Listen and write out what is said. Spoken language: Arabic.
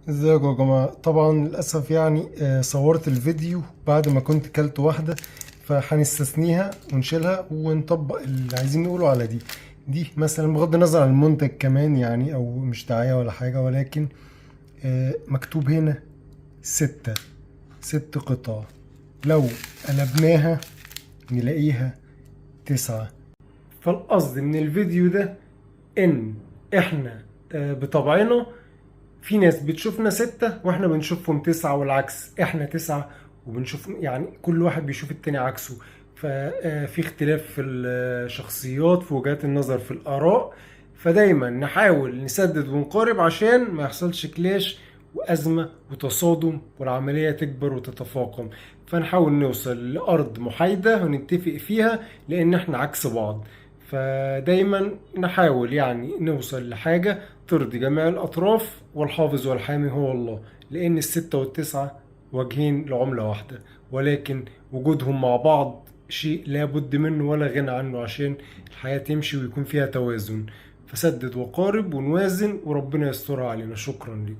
ازيكم يا جماعة؟ طبعا للأسف يعني صورت الفيديو بعد ما كنت كلت واحدة، فهنستثنيها ونشيلها ونطبق اللي عايزين نقوله على دي مثلا، بغض النظر عن المنتج كمان يعني، أو مش دعاية ولا حاجة، ولكن مكتوب هنا ست قطع. لو قلبناها نلاقيها 9. فالقصد من الفيديو ده إن إحنا بطبعنا في ناس بتشوفنا 6 واحنا بنشوفهم 9، والعكس احنا 9 وبنشوف، يعني كل واحد بيشوف التاني عكسه. ففي اختلاف في الشخصيات، في وجهات النظر، في الآراء. فدايما نحاول نسدد ونقارب عشان ما يحصلش كلاش وأزمة وتصادم والعملية تكبر وتتفاقم. فنحاول نوصل لأرض محايدة ونتفق فيها، لأن احنا عكس بعض. فدايما نحاول يعني نوصل لحاجة ترضي جميع الأطراف، والحافظ والحامي هو الله. لأن الستة والتسعة وجهين لعملة واحدة، ولكن وجودهم مع بعض شيء لا بد منه ولا غنى عنه عشان الحياة تمشي ويكون فيها توازن. فسدد وقارب ونوازن وربنا يسترها علينا. شكرا لك.